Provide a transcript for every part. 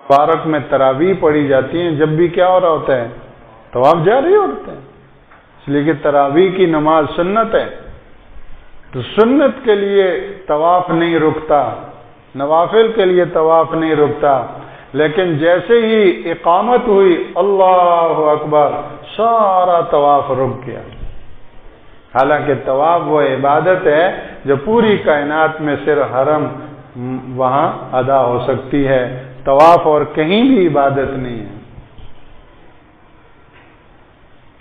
Park میں تراویح پڑھی جاتی ہیں، جب بھی کیا ہو رہا ہوتا ہے؟ طواف جاری ہوتا ہے، اس لیے کہ تراویح کی نماز سنت ہے، تو سنت کے لیے طواف نہیں رکتا، نوافل کے لیے طواف نہیں رکتا، لیکن جیسے ہی اقامت ہوئی اللہ اکبر سارا طواف رک گیا۔ حالانکہ طواف وہ عبادت ہے جو پوری کائنات میں صرف حرم وہاں ادا ہو سکتی ہے، طواف اور کہیں بھی عبادت نہیں ہے۔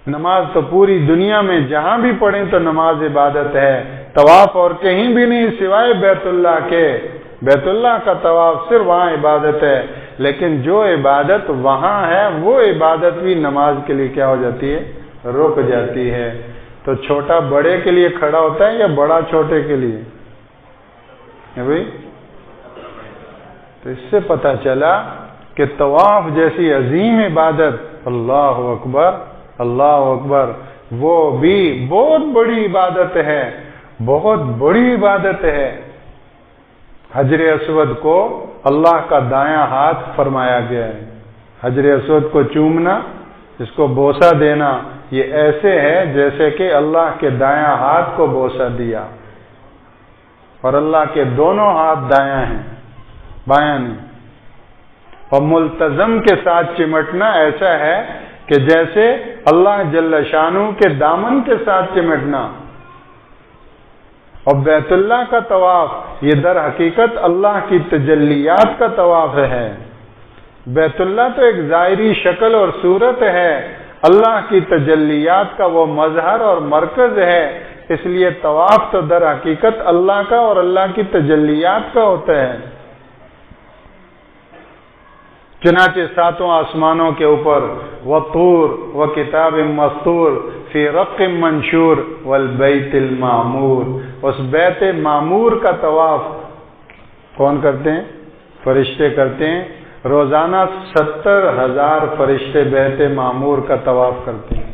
نماز تو پوری دنیا میں جہاں بھی پڑھیں تو نماز عبادت ہے، طواف اور کہیں بھی نہیں سوائے بیت اللہ کے، بیت اللہ کا طواف صرف وہاں عبادت ہے، لیکن جو عبادت وہاں ہے وہ عبادت بھی نماز کے لیے کیا ہو جاتی ہے؟ رک جاتی ہے۔ تو چھوٹا بڑے کے لیے کھڑا ہوتا ہے یا بڑا چھوٹے کے لیے؟ بھائی تو اس سے پتہ چلا کہ طواف جیسی عظیم عبادت، اللہ اکبر اللہ اکبر، وہ بھی بہت بڑی عبادت ہے، بہت بڑی عبادت ہے۔ حجر اسود کو اللہ کا دایاں ہاتھ فرمایا گیا ہے۔ حجر اسود کو چومنا، اس کو بوسہ دینا، یہ ایسے ہے جیسے کہ اللہ کے دایاں ہاتھ کو بوسہ دیا، اور اللہ کے دونوں ہاتھ دایاں ہیں، بایاں نہیں۔ اور ملتزم کے ساتھ چمٹنا ایسا ہے کہ جیسے اللہ جل شانہ کے دامن کے ساتھ چمٹنا۔ اور بیت اللہ کا طواف یہ در حقیقت اللہ کی تجلیات کا طواف ہے۔ بیت اللہ تو ایک ظاہری شکل اور صورت ہے، اللہ کی تجلیات کا وہ مظہر اور مرکز ہے، اس لیے طواف تو در حقیقت اللہ کا اور اللہ کی تجلیات کا ہوتا ہے۔ چنانچہ ساتوں آسمانوں کے اوپر وطور وکتاب مستور فی رق منشور والبیت المعمور، اس بیت معمور کا طواف کون کرتے ہیں؟ فرشتے کرتے ہیں۔ روزانہ 70,000 فرشتے بیت معمور کا طواف کرتے ہیں،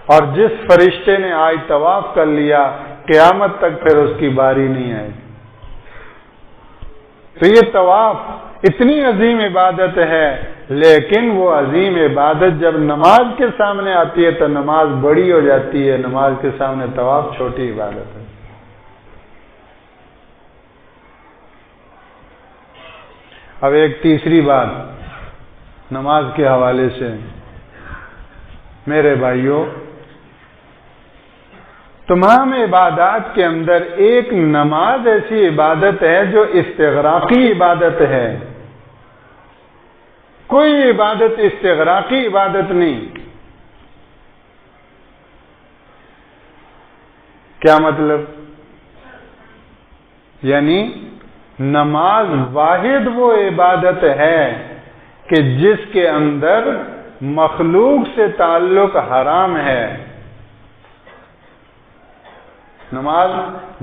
اور جس فرشتے نے آج طواف کر لیا قیامت تک پھر اس کی باری نہیں آئے گی۔ تو یہ طواف اتنی عظیم عبادت ہے، لیکن وہ عظیم عبادت جب نماز کے سامنے آتی ہے تو نماز بڑی ہو جاتی ہے، نماز کے سامنے طواف چھوٹی عبادت ہے۔ اب ایک تیسری بات نماز کے حوالے سے، میرے بھائیوں، تمام عبادات کے اندر ایک نماز ایسی عبادت ہے جو استغراقی عبادت ہے۔ کوئی عبادت استغراقی عبادت نہیں۔ کیا مطلب؟ یعنی نماز واحد وہ عبادت ہے کہ جس کے اندر مخلوق سے تعلق حرام ہے۔ نماز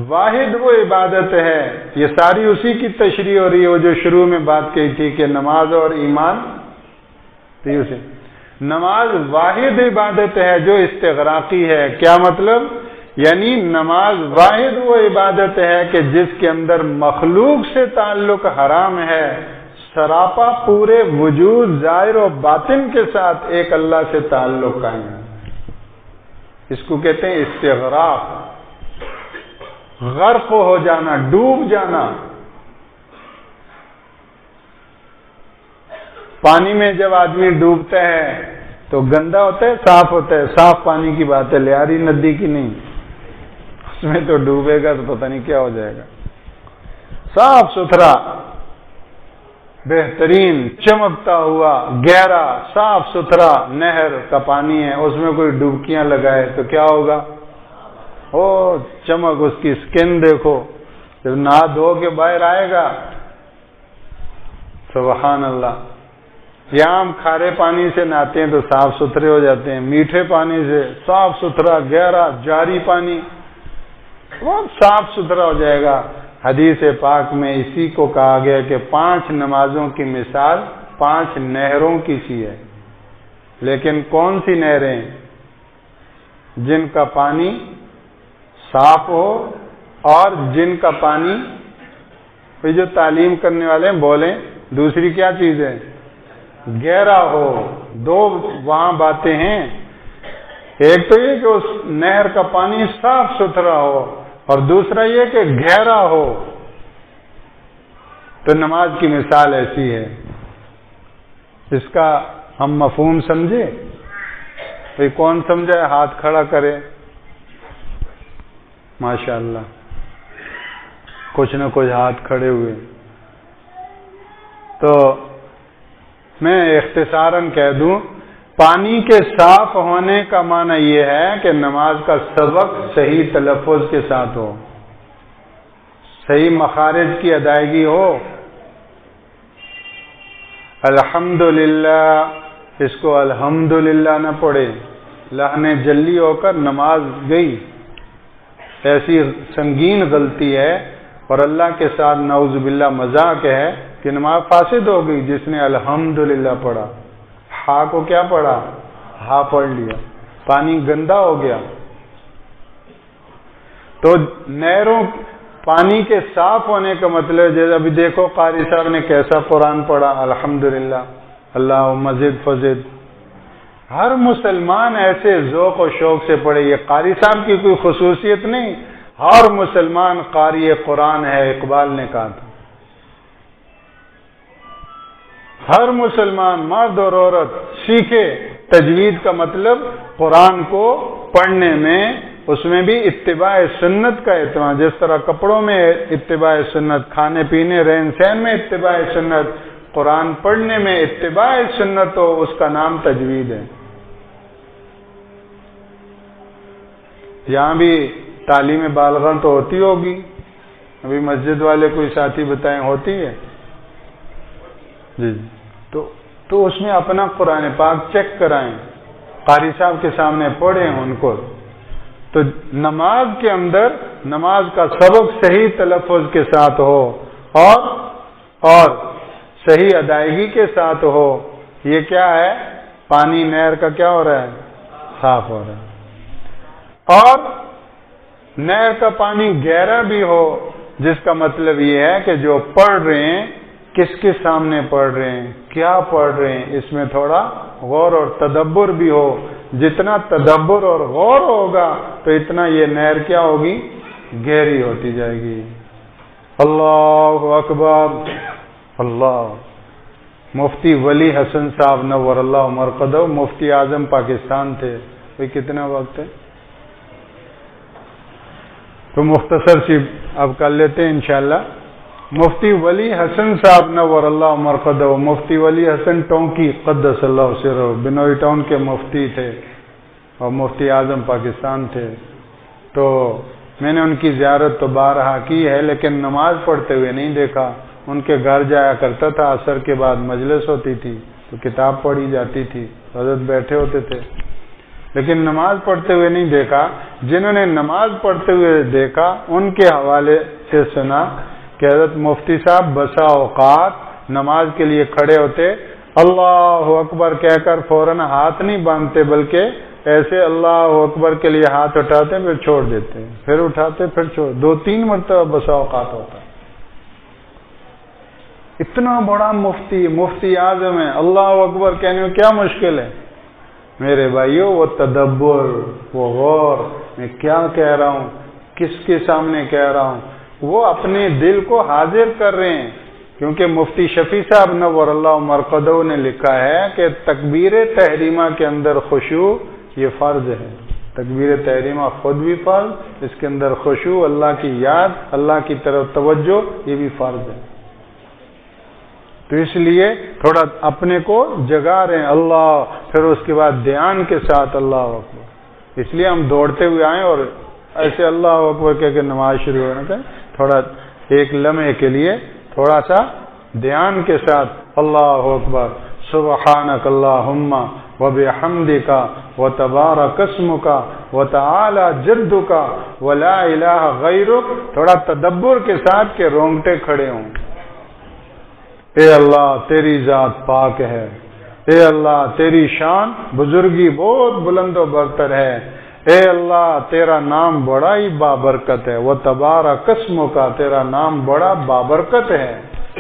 واحد وہ عبادت ہے، یہ ساری اسی کی تشریح ہو رہی ہے، وہ جو شروع میں بات کہی تھی کہ نماز اور ایمان تھی، اسے نماز واحد عبادت ہے جو استغراقی ہے۔ کیا مطلب؟ یعنی نماز واحد وہ عبادت ہے کہ جس کے اندر مخلوق سے تعلق حرام ہے، سراپا پورے وجود ظاہر و باطن کے ساتھ ایک اللہ سے تعلق قائم ہے، اس کو کہتے ہیں استغراق، غرق ہو جانا، ڈوب جانا۔ پانی میں جب آدمی ڈوبتا ہے تو گندا ہوتا ہے صاف ہوتا ہے؟ صاف پانی کی بات ہے، لیاری ندی کی نہیں، اس میں تو ڈوبے گا تو پتہ نہیں کیا ہو جائے گا۔ صاف ستھرا، بہترین، چمکتا ہوا، گہرا، صاف ستھرا نہر کا پانی ہے، اس میں کوئی ڈبکیاں لگائے تو کیا ہوگا؟ او چمک، اس کی سکن دیکھو، جب نہا دھو کے باہر آئے گا، سبحان اللہ۔ یہاں ہم کھارے پانی سے نہاتے ہیں تو صاف ستھرے ہو جاتے ہیں، میٹھے پانی سے صاف ستھرا گہرا جاری پانی وہ صاف ستھرا ہو جائے گا۔ حدیث پاک میں اسی کو کہا گیا کہ 5 نمازوں کی مثال 5 نہروں کی سی ہے، لیکن کون سی نہریں؟ جن کا پانی صاف ہو اور جن کا پانی، جو تعلیم کرنے والے ہیں بولیں، دوسری کیا چیز ہے؟ گہرا ہو. دو وہاں باتیں ہیں. ایک تو یہ کہ اس نہر کا پانی صاف ستھرا ہو، اور دوسرا یہ کہ گہرا ہو. تو نماز کی مثال ایسی ہے. اس کا ہم مفہوم سمجھے؟ بھئی کون سمجھے؟ ہاتھ کھڑا کرے. ماشاء اللہ کچھ نہ کچھ ہاتھ کھڑے ہوئے. تو میں اختصاراً کہہ دوں، پانی کے صاف ہونے کا معنی یہ ہے کہ نماز کا سبق صحیح تلفظ کے ساتھ ہو، صحیح مخارج کی ادائیگی ہو. الحمدللہ اس کو الحمدللہ نہ پڑھے، لہنے جلی ہو کر نماز گئی. ایسی سنگین غلطی ہے اور اللہ کے ساتھ نعوذ باللہ مذاق ہے کہ نماز فاسد ہو گئی جس نے الحمدللہ پڑھا. ہا کو کیا پڑھا؟ ہا پڑھ لیا، پانی گندا ہو گیا. تو نہروں پانی کے صاف ہونے کا مطلب جیسے ابھی دیکھو قاری صاحب نے کیسا قرآن پڑھا، الحمدللہ اللہم زد فزد. ہر مسلمان ایسے ذوق و شوق سے پڑھے. یہ قاری صاحب کی کوئی خصوصیت نہیں، ہر مسلمان قاری قرآن ہے، اقبال نے کہا تھا. ہر مسلمان مرد اور عورت سیکھے. تجوید کا مطلب قرآن کو پڑھنے میں، اس میں بھی اتباع سنت کا اہتمام. جس طرح کپڑوں میں اتباع سنت، کھانے پینے رہن سہن میں اتباع سنت، قرآن پڑھنے میں اتباع سنت ہو، اس کا نام تجوید ہے. یہاں بھی تعلیم بالغاں تو ہوتی ہوگی، ابھی مسجد والے کوئی ساتھی بتائیں ہوتی ہے جی. تو اس میں اپنا قرآن پاک چیک کرائیں، قاری صاحب کے سامنے پڑھیں ان کو. تو نماز کے اندر نماز کا سبق صحیح تلفظ کے ساتھ ہو اور صحیح ادائیگی کے ساتھ ہو. یہ کیا ہے؟ پانی نہر کا کیا ہو رہا ہے؟ صاف ہو رہا ہے. اور نہر کا پانی گہرا بھی ہو، جس کا مطلب یہ ہے کہ جو پڑھ رہے ہیں کس کے سامنے پڑھ رہے ہیں، کیا پڑھ رہے ہیں، اس میں تھوڑا غور اور تدبر بھی ہو. جتنا تدبر اور غور ہوگا تو اتنا یہ نہر کیا ہوگی؟ گہری ہوتی جائے گی. اللہ اکبر. اللہ. مفتی ولی حسن صاحب نور اللہ مرقدہ مفتی اعظم پاکستان تھے. یہ کتنا وقت ہے؟ تو مختصر سی اب کر لیتے ہیں انشاءاللہ. مفتی ولی حسن صاحب نور اللہ مرقدہ، مفتی ولی حسن ٹونکی قدس اللہ سرہ، بنوئی ٹاؤن کے مفتی تھے اور مفتی اعظم پاکستان تھے. تو میں نے ان کی زیارت تو بارہا کی ہے، لیکن نماز پڑھتے ہوئے نہیں دیکھا. ان کے گھر جایا کرتا تھا، عصر کے بعد مجلس ہوتی تھی تو کتاب پڑھی جاتی تھی، حضرت بیٹھے ہوتے تھے، لیکن نماز پڑھتے ہوئے نہیں دیکھا. جنہوں نے نماز پڑھتے ہوئے دیکھا ان کے حوالے سے سنا کہ حضرت مفتی صاحب بسا اوقات نماز کے لیے کھڑے ہوتے، اللہ اکبر کہہ کر فوراً ہاتھ نہیں باندھتے، بلکہ ایسے اللہ اکبر کے لیے ہاتھ اٹھاتے پھر چھوڑ دیتے، پھر اٹھاتے پھر چھوڑ، 2-3 مرتبہ بسا اوقات ہوتا. اتنا بڑا مفتی اعظم ہے، اللہ اکبر کہنے میں کیا مشکل ہے؟ میرے بھائیوں وہ تدبر، وہ غور، میں کیا کہہ رہا ہوں، کس کے سامنے کہہ رہا ہوں، وہ اپنے دل کو حاضر کر رہے ہیں. کیونکہ مفتی شفیع صاحب نور اللہ مرقدہ نے لکھا ہے کہ تکبیر تحریمہ کے اندر خشوع یہ فرض ہے. تکبیر تحریمہ خود بھی فرض، اس کے اندر خشوع، اللہ کی یاد، اللہ کی طرف توجہ، یہ بھی فرض ہے. تو اس لیے تھوڑا اپنے کو جگا رہے ہیں اللہ، پھر اس کے بعد دھیان کے ساتھ اللہ اکبر. اس لیے ہم دوڑتے ہوئے آئیں اور ایسے اللہ اکبر کہہ کے نماز شروع ہونا چاہیے. تھوڑا ایک لمحے کے لیے تھوڑا سا دھیان کے ساتھ اللہ اکبر، سبحانک اللہم وبحمدک وتبارک اسمک وتعالی جدک ولا الہ غیرک، تھوڑا تدبر کے ساتھ کہ رونگٹے کھڑے ہوں. اے اللہ تیری ذات پاک ہے، اے اللہ تیری شان بزرگی بہت بلند و برتر ہے، اے اللہ تیرا نام بڑا ہی بابرکت ہے، وہ تبارک اسمک کا تیرا نام بڑا بابرکت ہے.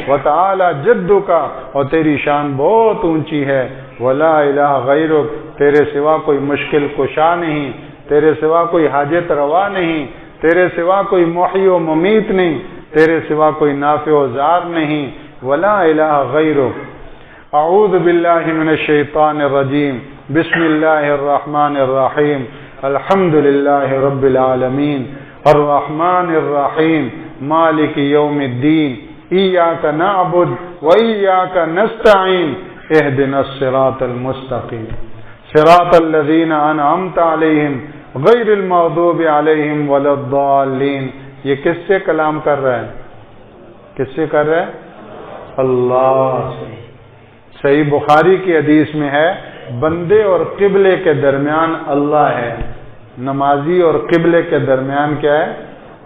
وتعالی جدک، اور تیری شان بہت اونچی ہے، ولا الہ غیرک، تیرے سوا کوئی مشکل کشا نہیں، تیرے سوا کوئی حاجت روا نہیں، تیرے سوا کوئی محی و ممیت نہیں، تیرے سوا کوئی نافع و ضار نہیں، ولا الہ غیرک۔ اعوذ باللہ من الشیطان الرجیم، بسم اللہ الرحمن الرحیم، الحمد للہ رب العالمین، الرحمن الرحیم، مالک یوم الدین، ایاک نعبد و ایاک نستعین، اہدنا الصراط المستقیم، صراط الذین انعمت علیہم غیر المغضوب علیہم ولا الضالین۔ یہ کس سے کلام کر رہا ہے؟ کس سے کر رہا ہے؟ اللہ سے۔ صحیح بخاری کی حدیث میں ہے بندے اور قبلے کے درمیان اللہ ہے، نمازی اور قبلے کے درمیان کیا ہے؟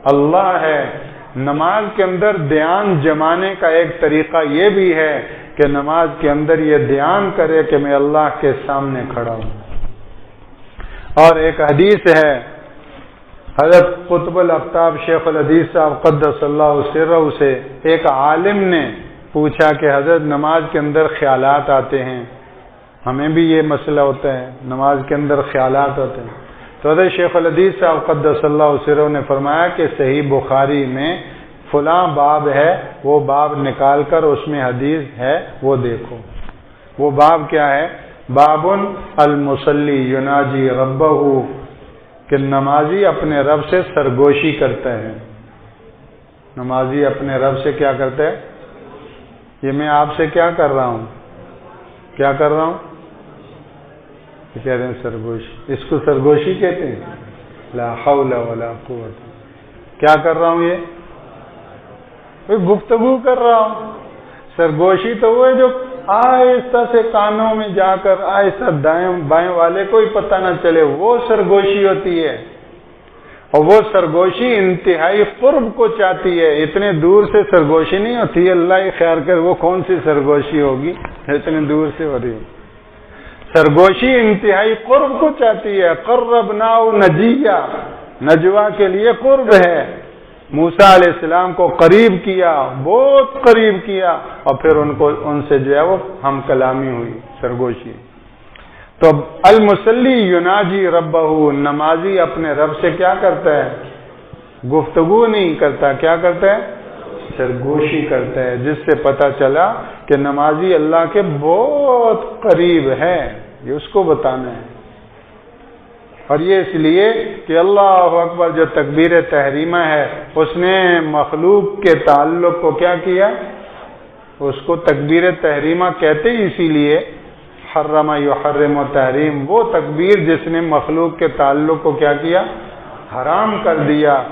اللہ ہے۔ نماز کے اندر دھیان جمانے کا ایک طریقہ یہ بھی ہے کہ نماز کے اندر یہ دھیان کرے کہ میں اللہ کے سامنے کھڑا ہوں۔ اور ایک حدیث ہے، حضرت قطب الافطاب شیخ الحدیث صاحب قدس اللہ سرہ سے ایک عالم نے پوچھا کہ حضرت نماز کے اندر خیالات آتے ہیں، ہمیں بھی یہ مسئلہ ہوتا ہے، نماز کے اندر خیالات ہوتے ہیں۔ تو حضرت شیخ الحدیث صاحب قدس اللہ سرہ نے فرمایا کہ صحیح بخاری میں فلاں باب ہے، وہ باب نکال کر اس میں حدیث ہے وہ دیکھو۔ وہ باب کیا ہے؟ باب المصلی یناجی ربہ، کہ نمازی اپنے رب سے سرگوشی کرتا ہے۔ نمازی اپنے رب سے کیا کرتا ہے؟ یہ میں آپ سے کیا کر رہا ہوں؟ کیا کر رہا ہوں؟ کہہ رہے ہیں سرگوشی، اس کو سرگوشی کہتے ہیں؟ لا حول ولا قوت۔ کیا کر رہا ہوں؟ یہ گفتگو کر رہا ہوں۔ سرگوشی تو وہ ہے جو آہستہ سے کانوں میں جا کر آہستہ دائیں بائیں والے کو ہی پتہ نہ چلے، وہ سرگوشی ہوتی ہے۔ اور وہ سرگوشی انتہائی قرب کو چاہتی ہے، اتنے دور سے سرگوشی نہیں ہوتی ہے، اللہ ہی خیر کر وہ کون سی سرگوشی ہوگی اتنے دور سے ہو رہی ہے۔ سرگوشی انتہائی قرب کو چاہتی ہے۔ قربناہ نجیہ، نجوا کے لیے قرب ہے۔ موسیٰ علیہ السلام کو قریب کیا، بہت قریب کیا، اور پھر ان سے جو ہے وہ ہم کلامی ہوئی، سرگوشی۔ تو المصلی یناجی ربہ، نمازی اپنے رب سے کیا کرتا ہے؟ گفتگو نہیں کرتا، کیا کرتا ہے؟ سرگوشی کرتا ہے، جس سے پتہ چلا کہ نمازی اللہ کے بہت قریب ہے، یہ اس کو بتانا ہے۔ اور یہ اس لیے کہ اللہ اکبر جو تکبیر تحریمہ ہے، اس نے مخلوق کے تعلق کو کیا کیا؟ اس کو تکبیر تحریمہ کہتے ہی اسی لیے، حرم یحرم و تحریم، وہ تکبیر جس نے مخلوق کے تعلق کو کیا کیا؟ حرام کر دیا۔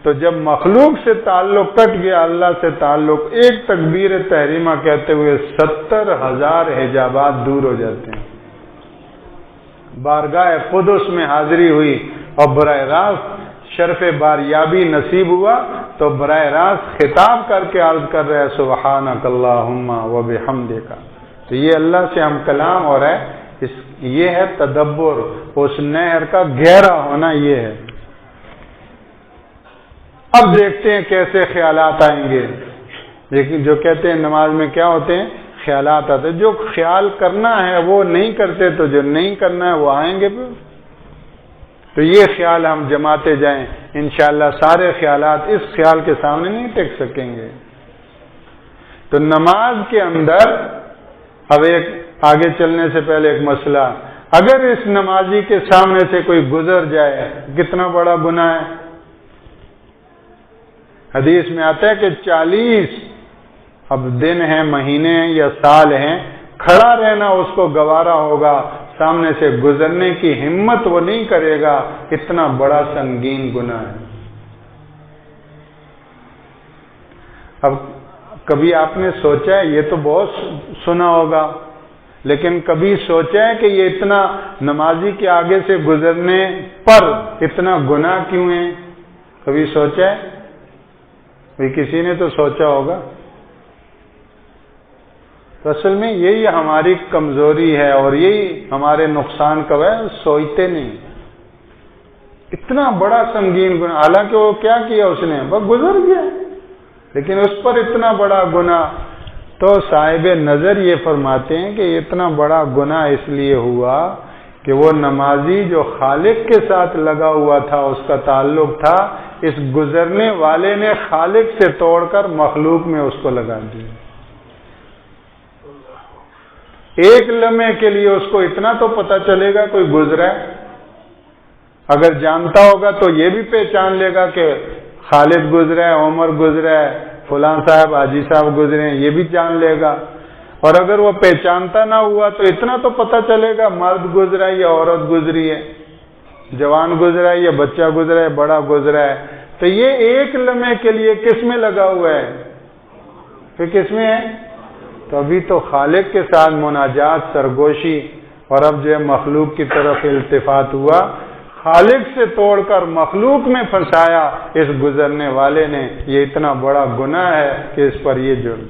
تو جب مخلوق سے تعلق کٹ گیا، اللہ سے تعلق، ایک تکبیر تحریمہ کہتے ہوئے 70,000 حجابات دور ہو جاتے ہیں۔ بارگاہ قدس میں حاضری ہوئی اور براہ راست شرف باریابی نصیب ہوا، تو براہ راست خطاب کر کے عرض کر رہے ہیں سبحانک اللہم و بحمدک۔ تو یہ اللہ سے ہم کلام ہو رہا ہے، یہ ہے تدبر، اس نہر کا گہرا ہونا یہ ہے۔ اب دیکھتے ہیں کیسے خیالات آئیں گے، لیکن جو کہتے ہیں نماز میں کیا ہوتے ہیں؟ خیالات آتے ہیں۔ جو خیال کرنا ہے وہ نہیں کرتے، تو جو نہیں کرنا ہے وہ آئیں گے پھر۔ تو یہ خیال ہم جماتے جائیں، انشاءاللہ سارے خیالات اس خیال کے سامنے نہیں ٹک سکیں گے۔ تو نماز کے اندر اب ایک آگے چلنے سے پہلے ایک مسئلہ، اگر اس نمازی کے سامنے سے کوئی گزر جائے، کتنا بڑا گناہ ہے؟ حدیث میں آتا ہے کہ 40 اب دن ہیں، مہینے ہیں یا سال ہیں، کھڑا رہنا اس کو گوارا ہوگا، سامنے سے گزرنے کی ہمت وہ نہیں کرے گا، اتنا بڑا سنگین گناہ ہے۔ اب کبھی آپ نے سوچا ہے، یہ تو بہت سنا ہوگا، لیکن کبھی سوچا ہے کہ یہ اتنا نمازی کے آگے سے گزرنے پر اتنا گناہ کیوں ہے؟ کبھی سوچا ہے؟ بھی کسی نے تو سوچا ہوگا۔ تو اصل میں یہی ہماری کمزوری ہے اور یہی ہمارے نقصان کا ہے، سوچتے نہیں۔ اتنا بڑا سنگین گناہ، حالانکہ وہ کیا کیا اس نے؟ وہ گزر گیا، لیکن اس پر اتنا بڑا گناہ. تو صاحب نظر یہ فرماتے ہیں کہ اتنا بڑا گناہ اس لیے ہوا کہ وہ نمازی جو خالق کے ساتھ لگا ہوا تھا، اس کا تعلق تھا، اس گزرنے والے نے خالق سے توڑ کر مخلوق میں اس کو لگا دیا. ایک لمحے کے لیے اس کو اتنا تو پتہ چلے گا کوئی گزرا ہے. اگر جانتا ہوگا تو یہ بھی پہچان لے گا کہ خالد گزرا ہے، عمر گزرا ہے، فلاں صاحب حاجی صاحب گزرے ہیں، یہ بھی جان لے گا. اور اگر وہ پہچانتا نہ ہوا تو اتنا تو پتہ چلے گا مرد گزرا ہے یا عورت گزری ہے، جوان گزرا ہے یا بچہ گزرا ہے، بڑا گزرا ہے. تو یہ ایک لمحے کے لیے کس میں لگا ہوا ہے؟ پھر کس میں ہے؟ تو ابھی تو خالق کے ساتھ مناجات، سرگوشی، اور اب جو ہے مخلوق کی طرف التفات ہوا. خالق سے توڑ کر مخلوق میں پھنسایا اس گزرنے والے نے. یہ اتنا بڑا گناہ ہے کہ اس پر یہ جرم.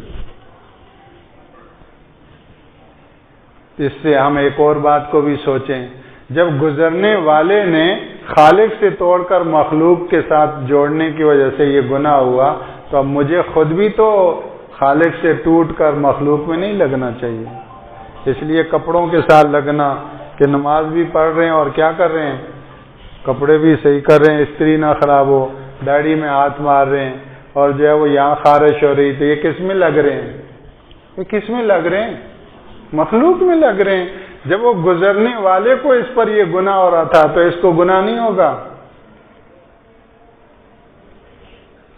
اس سے ہم ایک اور بات کو بھی سوچیں. جب گزرنے والے نے خالق سے توڑ کر مخلوق کے ساتھ جوڑنے کی وجہ سے یہ گناہ ہوا، تو اب مجھے خود بھی تو خالق سے ٹوٹ کر مخلوق میں نہیں لگنا چاہیے. اس لیے کپڑوں کے ساتھ لگنا کہ نماز بھی پڑھ رہے ہیں اور کیا کر رہے ہیں، کپڑے بھی صحیح کر رہے ہیں، استری نہ خراب ہو، داڑھی میں ہاتھ مار رہے ہیں، اور جو ہے وہ یہاں خارش ہو رہی تو یہ کس میں لگ رہے ہیں؟ یہ کس میں لگ رہے ہیں؟ مخلوق میں لگ رہے ہیں. جب وہ گزرنے والے کو اس پر یہ گناہ ہو رہا تھا تو اس کو گناہ نہیں ہوگا؟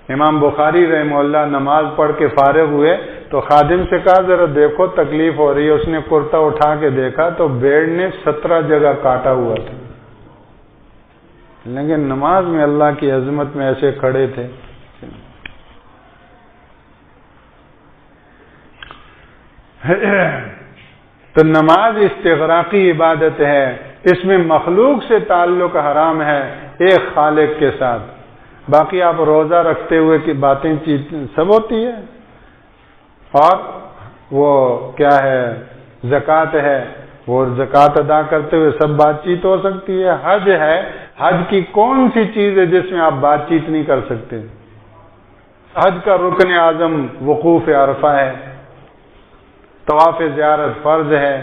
امام بخاری رحمہ اللہ نماز پڑھ کے فارغ ہوئے تو خادم سے کہا ذرا دیکھو تکلیف ہو رہی ہے. اس نے کرتا اٹھا کے دیکھا تو بیڑ نے 17 جگہ کاٹا ہوا تھا. لیکن نماز میں اللہ کی عظمت میں ایسے کھڑے تھے. تو نماز استغراقی عبادت ہے، اس میں مخلوق سے تعلق حرام ہے، ایک خالق کے ساتھ. باقی آپ روزہ رکھتے ہوئے کی باتیں سب ہوتی ہے، اور وہ کیا ہے زکوٰۃ ہے، وہ زکوٰۃ ادا کرتے ہوئے سب بات چیت ہو سکتی ہے. حج ہے، حج کی کون سی چیز ہے جس میں آپ بات چیت نہیں کر سکتے؟ حج کا رکن اعظم وقوف عرفہ ہے. طواف زیارت فرض ہے.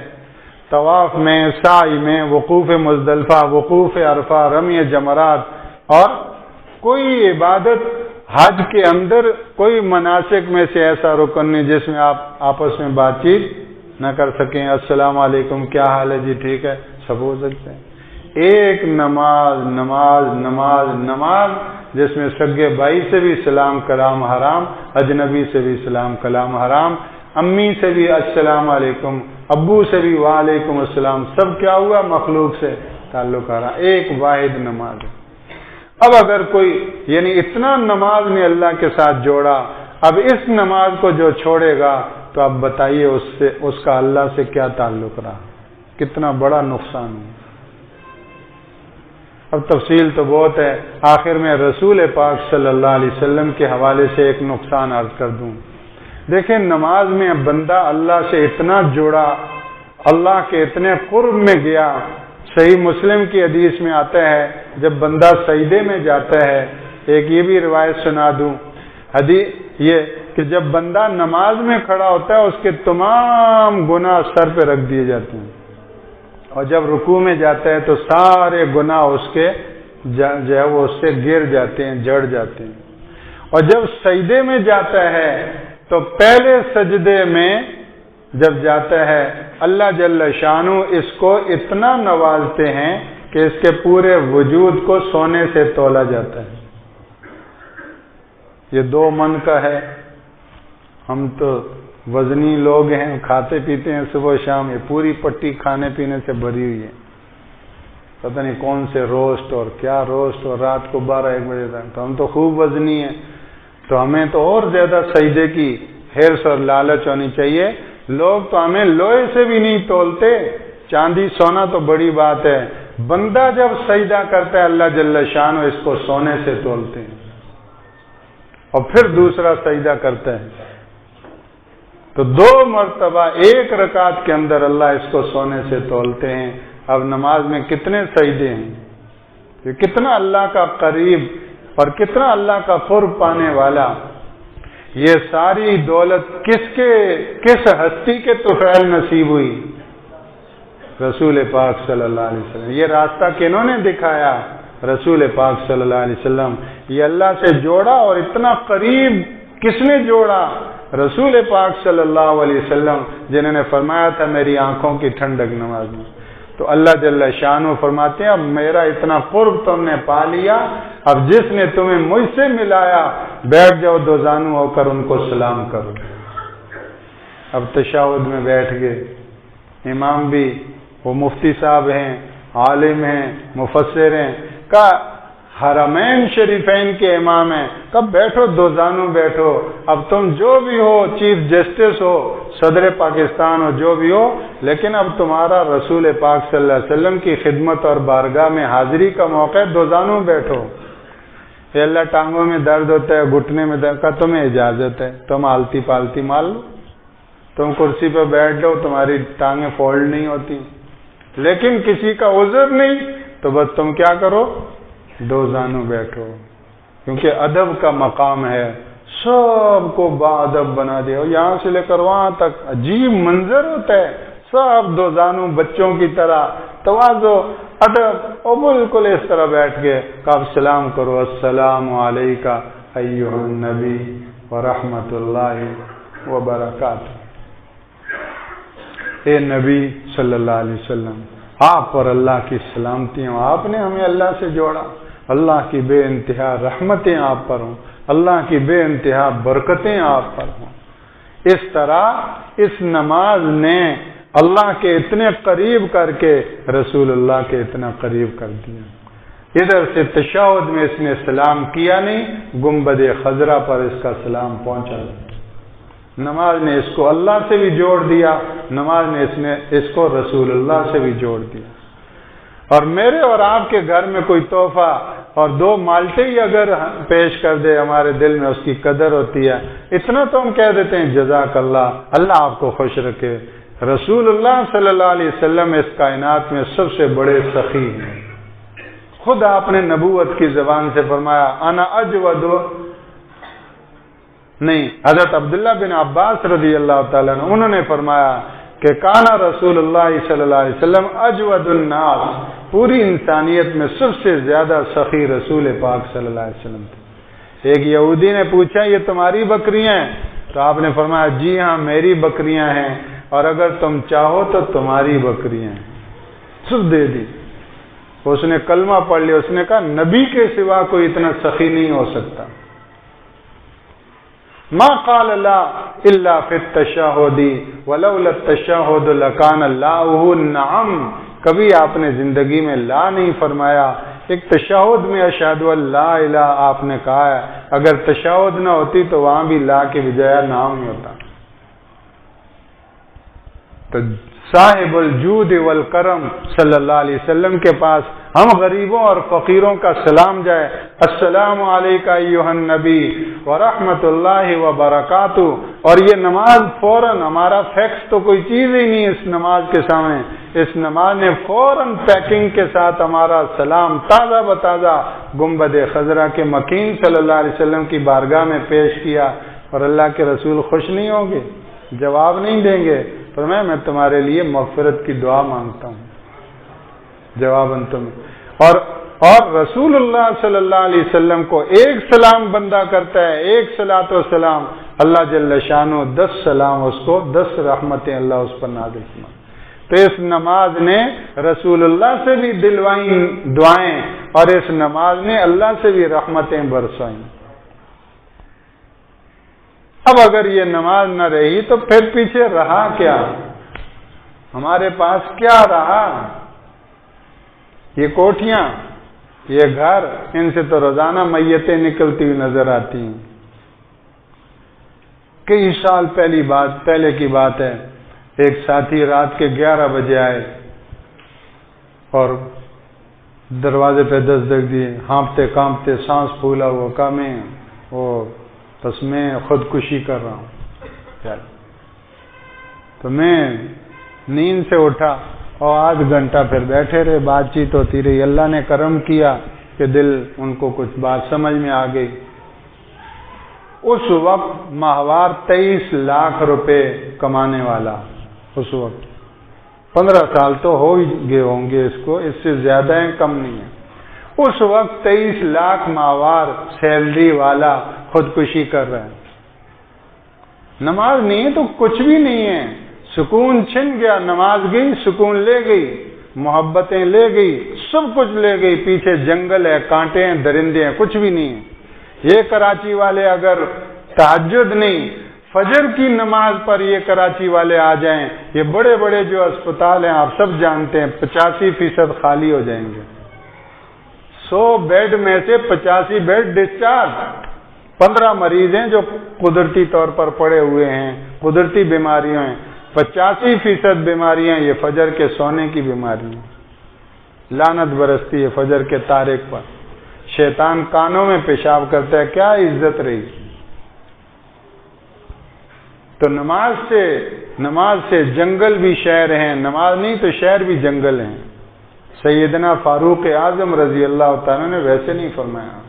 طواف میں، سعی میں، وقوف مزدلفہ، وقوف عرفہ، رمی جمرات. اور کوئی عبادت حج کے اندر کوئی مناسک میں سے ایسا رکن نہیں جس میں آپ آپس میں بات چیت نہ کر سکیں. السلام علیکم، کیا حال ہے جی، ٹھیک ہے، سب ہو سکتے ہیں. ایک نماز نماز نماز نماز جس میں سگے بھائی سے بھی سلام کلام حرام، اجنبی سے بھی سلام کلام حرام، امی سے بھی السلام علیکم، ابو سے بھی وعلیکم السلام، سب کیا ہوا؟ مخلوق سے تعلق رہا. ایک واحد نماز. اب اگر کوئی یعنی اتنا نماز نے اللہ کے ساتھ جوڑا، اب اس نماز کو جو چھوڑے گا تو اب بتائیے اس کا اللہ سے کیا تعلق رہا، کتنا بڑا نقصان ہے. اب تفصیل تو بہت ہے. آخر میں رسول پاک صلی اللہ علیہ وسلم کے حوالے سے ایک نقصان عرض کر دوں. دیکھیں نماز میں بندہ اللہ سے اتنا جڑا، اللہ کے اتنے قرب میں گیا. صحیح مسلم کی حدیث میں آتا ہے جب بندہ سجدے میں جاتا ہے، ایک یہ بھی روایت سنا دوں، حدیث یہ کہ جب بندہ نماز میں کھڑا ہوتا ہے اس کے تمام گناہ سر پہ رکھ دیے جاتے ہیں، اور جب رکوع میں جاتا ہے تو سارے گناہ اس کے جو ہے وہ اس سے گر جاتے ہیں، جڑ جاتے ہیں. اور جب سجدے میں جاتا ہے تو پہلے سجدے میں جب جاتا ہے اللہ جل شانہ اس کو اتنا نوازتے ہیں کہ اس کے پورے وجود کو سونے سے تولا جاتا ہے. یہ 2 من کا ہے. ہم تو وزنی لوگ ہیں، کھاتے پیتے ہیں صبح شام. یہ پوری پٹی کھانے پینے سے بھری ہوئی ہے. پتہ نہیں کون سے روسٹ اور کیا روسٹ، اور رات کو 12-1 بجے تک. تو ہم تو خوب وزنی ہیں، تو ہمیں تو اور زیادہ سجدے کی حرص اور لالچ ہونی چاہیے. لوگ تو ہمیں لوہے سے بھی نہیں تولتے، چاندی سونا تو بڑی بات ہے. بندہ جب سجدہ کرتا ہے اللہ جل شانہ اس کو سونے سے تولتے ہیں، اور پھر دوسرا سجدہ کرتا ہے تو 2 مرتبہ 1 رکعت کے اندر اللہ اس کو سونے سے تولتے ہیں. اب نماز میں کتنے سجدے ہیں، یہ کتنا اللہ کا قریب اور کتنا اللہ کا قرب پانے والا. یہ ساری دولت کس ہستی کے طفیل نصیب ہوئی؟ رسول پاک صلی اللہ علیہ وسلم۔ یہ راستہ کنہوں نے دکھایا؟ رسول پاک صلی اللہ علیہ وسلم۔ یہ اللہ سے جوڑا، اور اتنا قریب کس نے جوڑا؟ رسول پاک صلی اللہ علیہ وسلم، جنہوں نے فرمایا تھا میری آنکھوں کی ٹھنڈک نماز میں۔ تو اللہ جل شانہ فرماتے ہیں اب میرا اتنا قرب تم نے پا لیا، اب جس نے تمہیں مجھ سے ملایا بیٹھ جاؤ دو زانو ہو کر ان کو سلام کرو۔ اب تشہد میں بیٹھ گئے، امام بھی وہ مفتی صاحب ہیں، عالم ہیں، مفسر ہیں، کا حرمین شریفین کے امام ہیں، کب بیٹھو دو زانو بیٹھو، اب تم جو بھی ہو، چیف جسٹس ہو، صدر پاکستان ہو، جو بھی ہو، لیکن اب تمہارا رسول پاک صلی اللہ علیہ وسلم کی خدمت اور بارگاہ میں حاضری کا موقع ہے، دو زانو بیٹھو۔ یہ اللہ ٹانگوں میں درد ہوتا ہے، گھٹنے میں درد کا، تمہیں اجازت ہے، تم آلتی پالتی مال لو، تم کرسی پہ بیٹھ جاؤ، تمہاری ٹانگیں فولڈ نہیں ہوتی، لیکن کسی کا عذر نہیں تو بس تم کیا کرو، دو زانو بیٹھو، کیونکہ ادب کا مقام ہے، سب کو با ادب بنا دیا، یہاں سے لے کر وہاں تک عجیب منظر ہوتا ہے، سب دو زانو بچوں کی طرح تواضع ادب، اور بالکل اس طرح بیٹھ کے کب سلام کرو، السلام علیکہ ایھا النبی ورحمۃ اللہ وبرکاتہ۔ اے نبی صلی اللہ علیہ وسلم، آپ پر اللہ کی سلامتی ہوں، آپ نے ہمیں اللہ سے جوڑا، اللہ کی بے انتہا رحمتیں آپ پر ہوں، اللہ کی بے انتہا برکتیں آپ پر ہوں۔ اس طرح اس نماز نے اللہ کے اتنے قریب کر کے رسول اللہ کے اتنا قریب کر دیا۔ ادھر سے تشہد میں اس نے سلام کیا نہیں، گنبد خضرا پر اس کا سلام پہنچا۔ نماز نے اس کو اللہ سے بھی جوڑ دیا، نماز نے اس کو رسول اللہ سے بھی جوڑ دیا۔ اور میرے اور آپ کے گھر میں کوئی تحفہ اور دو مالٹے ہی اگر پیش کر دے، ہمارے دل میں اس کی قدر ہوتی ہے، اتنا تو ہم کہہ دیتے ہیں جزاک اللہ، اللہ آپ کو خوش رکھے۔ رسول اللہ صلی اللہ علیہ وسلم اس کائنات میں سب سے بڑے سخی ہیں۔ خود آپ نے نبوت کی زبان سے فرمایا انا اجود، نہیں، حضرت عبداللہ بن عباس رضی اللہ تعالیٰ عنہ انہوں نے فرمایا کہ کانا رسول اللہ صلی اللہ علیہ وسلم اجود الناس، پوری انسانیت میں سب سے زیادہ سخی رسول پاک صلی اللہ علیہ وسلم تھے۔ ایک یہودی نے پوچھا یہ تمہاری بکریاں ہیں؟ تو آپ نے فرمایا جی ہاں میری بکریاں ہیں، اور اگر تم چاہو تو تمہاری بکریاں ہیں، سب دے دی۔ اس نے کلمہ پڑھ لیا، اس نے کہا نبی کے سوا کوئی اتنا سخی نہیں ہو سکتا۔ ما قال لا الا فی التشہد ولولا التشہد لکان اللہ نعم، کبھی آپ نے زندگی میں لا نہیں فرمایا۔ ایک تشہد میں اشہد ان لا الہ آپ نے کہا ہے، اگر تشہد نہ ہوتی تو وہاں بھی لا کے بجائے نام ہی ہوتا۔ تو صاحب الجود والکرم صلی اللہ علیہ وسلم کے پاس ہم غریبوں اور فقیروں کا سلام جائے، السلام علیکہ ایھا النبی ورحمۃ اللہ وبرکاتہ، اور یہ نماز فوراً، ہمارا فیکس تو کوئی چیز ہی نہیں اس نماز کے سامنے، اس نماز نے فوراً پیکنگ کے ساتھ ہمارا سلام تازہ بتازہ گنبد خضرا کے مکین صلی اللہ علیہ وسلم کی بارگاہ میں پیش کیا، اور اللہ کے رسول خوش نہیں ہوں گے، جواب نہیں دیں گے، فرمایا میں تمہارے لیے مغفرت کی دعا مانگتا ہوں جواباً تمہیں۔ اور رسول اللہ صلی اللہ علیہ وسلم کو ایک سلام بندہ کرتا ہے، ایک صلاۃ و سلام، اللہ جل شانہ 10 سلام اس کو، 10 رحمتیں اللہ اس پر نازل فرمائے۔ تو اس نماز نے رسول اللہ سے بھی دلوائیں دعائیں، اور اس نماز نے اللہ سے بھی رحمتیں برسائیں۔ اب اگر یہ نماز نہ رہی تو پھر پیچھے رہا کیا؟ ہمارے پاس کیا رہا؟ یہ کوٹھیاں، یہ گھر، ان سے تو روزانہ میتیں نکلتی ہوئی نظر آتی ہیں۔ کئی سال پہلے کی بات ہے، ایک ساتھی رات کے 11 بجے آئے اور دروازے پہ دستک دیے، ہانپتے کانپتے، سانس پھولا ہوا، کہا بس میں خودکشی کر رہا ہوں۔ تو میں نیند سے اٹھا اور آدھ گھنٹہ پھر بیٹھے رہے، بات چیت ہوتی رہی، اللہ نے کرم کیا کہ ان کو کچھ بات سمجھ میں آ گئی۔ اس وقت ماہوار 23 لاکھ روپے کمانے والا، اس وقت 15 سال تو ہو ہی گئے ہوں گے اس کو، اس سے زیادہ ہیں، کم نہیں ہے۔ اس وقت 23 لاکھ ماہوار سیلری والا خودکشی کر رہا ہے۔ نماز نہیں ہے تو کچھ بھی نہیں ہے، سکون چھن گیا، نماز گئی سکون لے گئی، محبتیں لے گئی، سب کچھ لے گئی، پیچھے جنگل ہے، کانٹے ہیں، درندے ہیں، کچھ بھی نہیں ہے۔ یہ کراچی والے اگر تہجد نہیں، فجر کی نماز پر یہ کراچی والے آ جائیں، یہ بڑے بڑے جو اسپتال ہیں آپ سب جانتے ہیں 85% خالی ہو جائیں گے۔ 100 بیڈ میں سے 85 بیڈ ڈسچارج، 15 مریض ہیں جو قدرتی طور پر پڑے ہوئے ہیں، قدرتی بیماریاں ہیں، 85% بیماریاں یہ فجر کے سونے کی بیماری ہیں۔ لعنت برستی ہے فجر کے طارق پر، شیطان کانوں میں پیشاب کرتا ہے، کیا عزت رہی۔ تو نماز سے جنگل بھی شہر ہیں، نماز نہیں تو شہر بھی جنگل ہیں۔ سیدنا فاروق اعظم رضی اللہ تعالیٰ نے ویسے نہیں فرمایا۔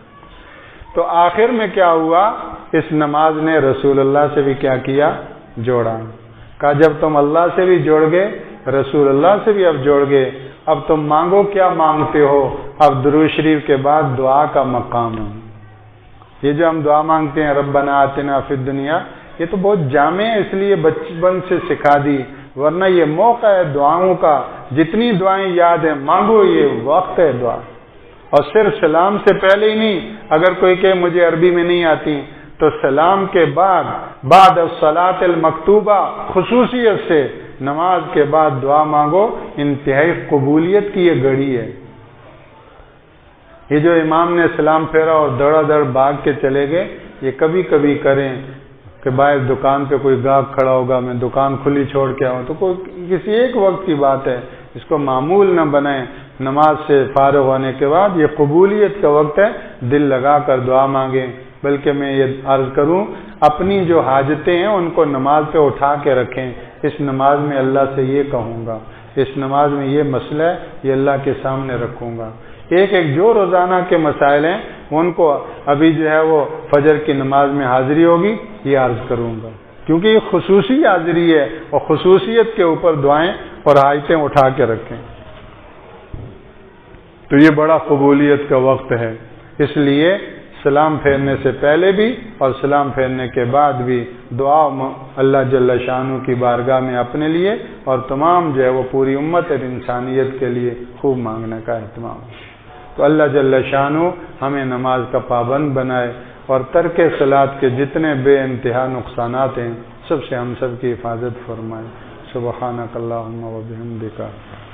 تو آخر میں کیا ہوا، اس نماز نے رسول اللہ سے بھی کیا کیا، جوڑا۔ کہا جب تم اللہ سے بھی جوڑ گئے، رسول اللہ سے بھی اب جوڑ گئے، اب تم مانگو کیا مانگتے ہو، اب درود شریف کے بعد دعا کا مقام ہے۔ یہ جو ہم دعا مانگتے ہیں ربنا آتنا فی الدنیا، یہ تو بہت جامع ہے، اس لیے بچپن سے سکھا دی، ورنہ یہ موقع ہے دعاؤں کا، جتنی دعائیں یاد ہیں مانگو، یہ وقت ہے دعا۔ اور صرف سلام سے پہلے ہی نہیں، اگر کوئی کہ مجھے عربی میں نہیں آتی تو سلام کے بعد الصلاۃ المکتوبہ، خصوصیت سے نماز کے بعد دعا مانگو، انتہائی قبولیت کی یہ گھڑی ہے۔ یہ جو امام نے سلام پھیرا اور دڑا دڑ بھاگ کے چلے گئے، یہ کبھی کبھی کریں کہ باہر دکان پہ کوئی گاہک کھڑا ہوگا، میں دکان کھلی چھوڑ کے آؤں، تو کوئی کسی ایک وقت کی بات ہے، اس کو معمول نہ بنائیں۔ نماز سے فارغ ہونے کے بعد یہ قبولیت کا وقت ہے، دل لگا کر دعا مانگیں۔ بلکہ میں یہ عرض کروں، اپنی جو حاجتیں ہیں ان کو نماز پہ اٹھا کے رکھیں، اس نماز میں اللہ سے یہ کہوں گا، اس نماز میں یہ مسئلہ ہے، یہ اللہ کے سامنے رکھوں گا۔ ایک جو روزانہ کے مسائل ہیں ان کو ابھی جو ہے وہ فجر کی نماز میں حاضری ہوگی، یہ عرض کروں گا، کیونکہ یہ خصوصی حاضری ہے، اور خصوصیت کے اوپر دعائیں اور حاجتیں اٹھا کے رکھیں۔ تو یہ بڑا قبولیت کا وقت ہے، اس لیے سلام پھیرنے سے پہلے بھی اور سلام پھیرنے کے بعد بھی دعا اللہ جل شانہ کی بارگاہ میں اپنے لیے اور تمام جو ہے وہ پوری امت اور انسانیت کے لیے خوب مانگنے کا اہتمام۔ تو اللہ جل شانہ ہمیں نماز کا پابند بنائے، اور ترک صلاۃ کے جتنے بے انتہا نقصانات ہیں سب سے ہم سب کی حفاظت فرمائے۔ سبحانک اللہم و بحمدک،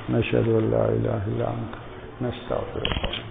نشہد ان لا الہ الا انت، نستغفرک۔